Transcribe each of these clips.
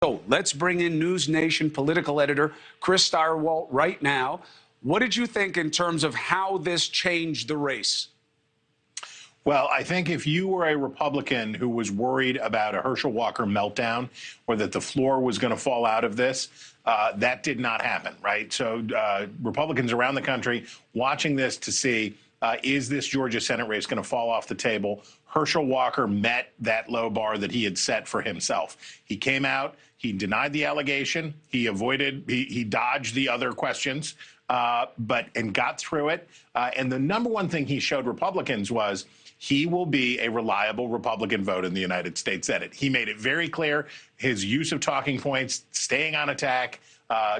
So let's bring in News Nation political editor Chris Stirewalt right now. What did you think in terms of how this changed the race? Well, I think if you were a Republican who was worried about a Herschel Walker meltdown or that the floor was going to fall out of this, that did not happen, right? So Republicans around the country watching this to see, is this Georgia Senate race going to fall off the table? Herschel Walker met that low bar that he had set for himself. He came out, he denied the allegation, he dodged the other questions, and got through it. And the number one thing he showed Republicans was he will be a reliable Republican vote in the United States Senate. He made it very clear, his use of talking points, staying on attack,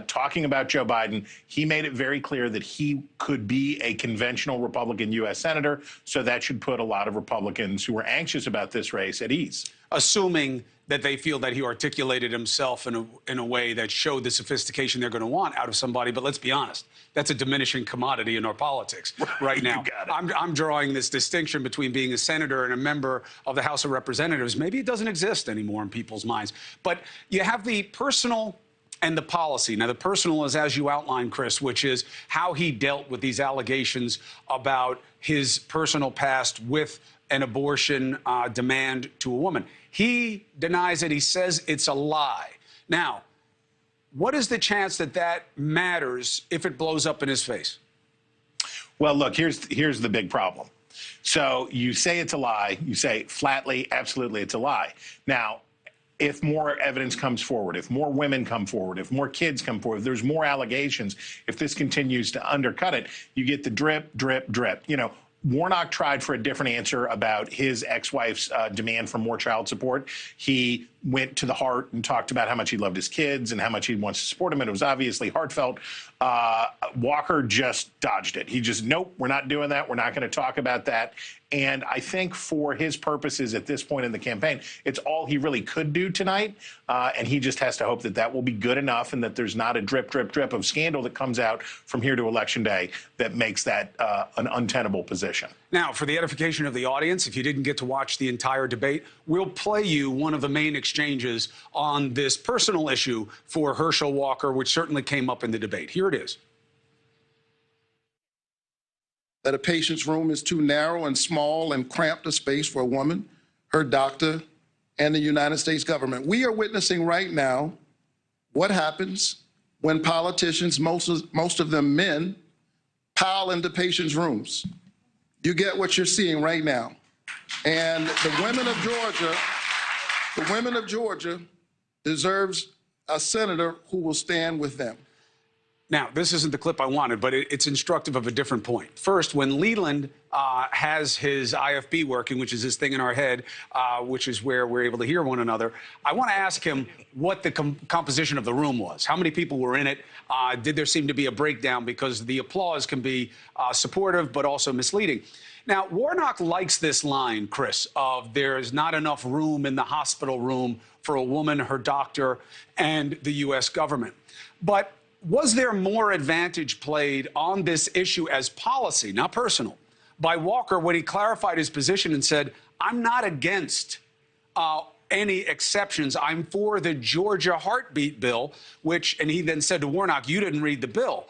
talking about Joe Biden. He made it very clear that he could be a conventional Republican U.S. Senator, so that should put a lot of Republicans who are anxious about this race at ease. Assuming that they feel that he articulated himself in a way that showed the sophistication they're going to want out of somebody. But let's be honest, that's a diminishing commodity in our politics right now. I'm drawing this distinction between being a senator and a member of the House of Representatives. Maybe it doesn't exist anymore in people's minds. But you have the personal and the policy. Now, the personal is, as you outlined, Chris, which is how he dealt with these allegations about his personal past with an abortion demand to a woman. He denies it. He says it's a lie. Now, what is the chance that that matters if it blows up in his face? Well, look, here's the big problem. So you say it's a lie. You say flatly, absolutely, it's a lie. Now, if more evidence comes forward, if more women come forward, if more kids come forward, if there's more allegations, if this continues to undercut it, you get the drip, drip, drip. You know, Warnock tried for a different answer about his ex-wife's demand for more child support. He went to the heart and talked about how much he loved his kids and how much he wants to support them, and it was obviously heartfelt. Walker just dodged it. He just, nope, we're not doing that. We're not going to talk about that. And I think for his purposes at this point in the campaign, it's all he really could do tonight. And he just has to hope that that will be good enough and that there's not a drip, drip, drip of scandal that comes out from here to Election Day that makes that an untenable position. Now, for the edification of the audience, if you didn't get to watch the entire debate, we'll play you one of the main exchanges on this personal issue for Herschel Walker, which certainly came up in the debate. Here it is. That a patient's room is too narrow and small and cramped a space for a woman, her doctor, and the United States government. We are witnessing right now what happens when politicians, most of them men, pile into patients' rooms. You get what you're seeing right now. And the women of Georgia deserves a senator who will stand with them. Now, this isn't the clip I wanted, but it's instructive of a different point. First, when Leland has his IFB working, which is his thing in our head, which is where we're able to hear one another, I want to ask him what the composition of the room was. How many people were in it? Did there seem to be a breakdown? Because the applause can be supportive, but also misleading. Now, Warnock likes this line, Chris, of there's not enough room in the hospital room for a woman, her doctor, and the U.S. government. But was there more advantage played on this issue as policy, not personal, by Walker when he clarified his position and said, I'm not against any exceptions. I'm for the Georgia heartbeat bill, and he then said to Warnock, you didn't read the bill.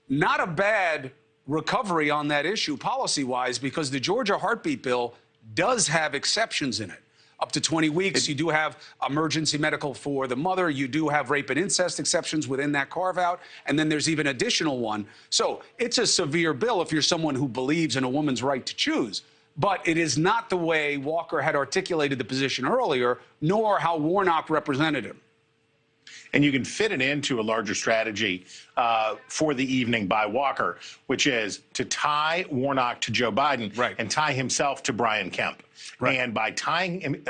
Not a bad recovery on that issue policy-wise, because the Georgia heartbeat bill does have exceptions in it. Up to 20 weeks, you do have emergency medical for the mother. You do have rape and incest exceptions within that carve-out. And then there's even additional one. So it's a severe bill if you're someone who believes in a woman's right to choose. But it is not the way Walker had articulated the position earlier, nor how Warnock represented him. And you can fit it into a larger strategy for the evening by Walker, which is to tie Warnock to Joe Biden and tie himself to Brian Kemp. And by tying him,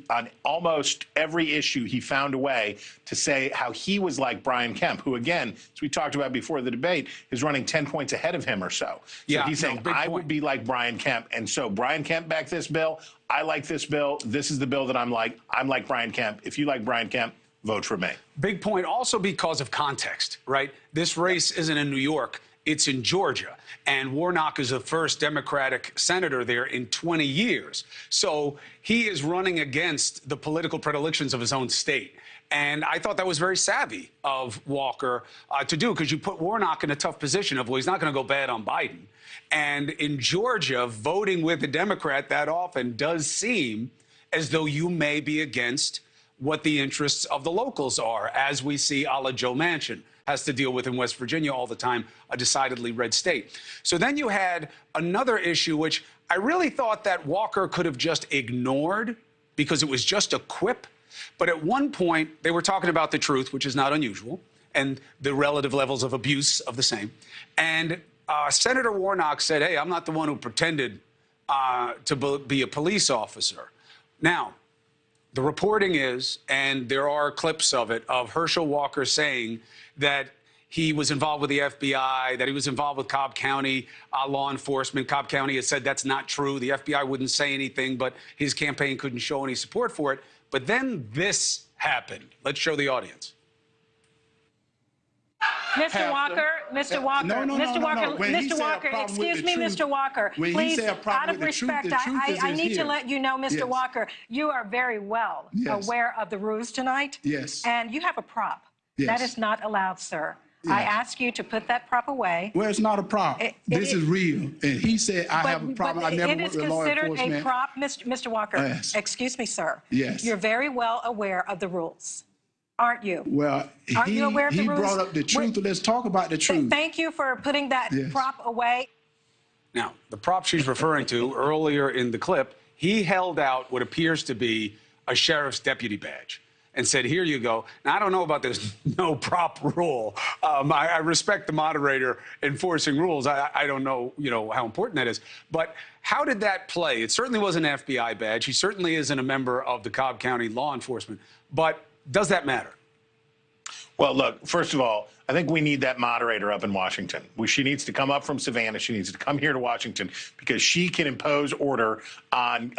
on almost every issue, he found a way to say how he was like Brian Kemp, who, again, as we talked about before the debate, is running 10 points ahead of him or so. So he's saying, I would be like Brian Kemp. And so Brian Kemp backed this bill. I like this bill. This is the bill that I'm like. I'm like Brian Kemp. If you like Brian Kemp, vote for me. Big point also because of context, right? This race isn't in New York. It's in Georgia. And Warnock is the first Democratic senator there in 20 years. So he is running against the political predilections of his own state. And I thought that was very savvy of Walker to do, because you put Warnock in a tough position of, well, he's not going to go bad on Biden. And in Georgia, voting with a Democrat that often does seem as though you may be against what the interests of the locals are, as we see a la Joe Manchin has to deal with in West Virginia all the time, a decidedly red state. So then you had another issue, which I really thought that Walker could have just ignored because it was just a quip. But at one point, they were talking about the truth, which is not unusual, and the relative levels of abuse of the same. And Senator Warnock said, hey, I'm not the one who pretended to be a police officer. Now, the reporting is, and there are clips of it, of Herschel Walker saying that he was involved with the FBI, that he was involved with Cobb County law enforcement. Cobb County has said that's not true. The FBI wouldn't say anything, but his campaign couldn't show any support for it. But then this happened. Let's show the audience. Mr. Walker, Mr. Walker, No. Mr. Walker, When he Mr. said a Walker, problem with excuse the me, truth- Mr. Walker, when he please, said a problem out of with the truth, respect, the truth is I in need to here. let you know, Mr. Yes. Walker, you are very well Yes. aware of the rules tonight. Yes. And you have a prop. Yes. That is not allowed, sir. I Yes. ask you to put that prop away. Well, it's not a problem. This is real. And he said, I have a problem. I never it worked is with law considered a enforcement. prop, Mr. Walker. Yes. Excuse me, sir. Yes. You're very well aware of the rules, aren't you? Well, Aren't you aware of the he rules? brought up the truth. Let's talk about the truth. Thank you for putting that Yes. prop away. Now, the prop she's referring to earlier in the clip, he held out what appears to be a sheriff's deputy badge and said, here you go. Now, I don't know about this no prop rule. I respect the moderator enforcing rules. I don't know, how important that is. But how did that play? It certainly was an FBI badge. He certainly isn't a member of the Cobb County law enforcement. But does that matter? Well, look, first of all, I think we need that moderator up in Washington. She needs to come up from Savannah. She needs to come here to Washington because she can impose order on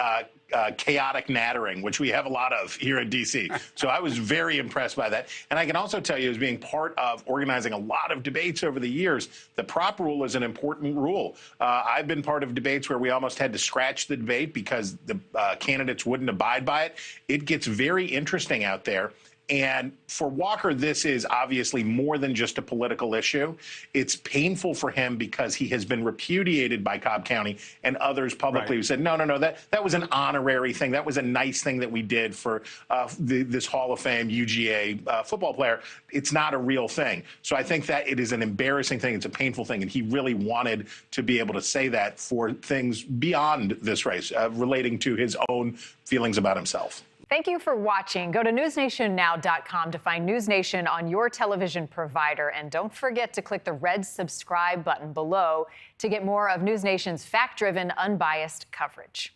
chaotic nattering, which we have a lot of here in D.C. So I was very impressed by that. And I can also tell you, as being part of organizing a lot of debates over the years, the prop rule is an important rule. I've been part of debates where we almost had to scratch the debate because the candidates wouldn't abide by it. It gets very interesting out there. And for Walker, this is obviously more than just a political issue. It's painful for him because he has been repudiated by Cobb County and others publicly who said, no, that was an honorary thing. That was a nice thing that we did for this Hall of Fame UGA football player. It's not a real thing. So I think that it is an embarrassing thing. It's a painful thing. And he really wanted to be able to say that for things beyond this race, relating to his own feelings about himself. Thank you for watching. Go to newsnationnow.com to find News Nation on your television provider. And don't forget to click the red subscribe button below to get more of News Nation's fact-driven, unbiased coverage.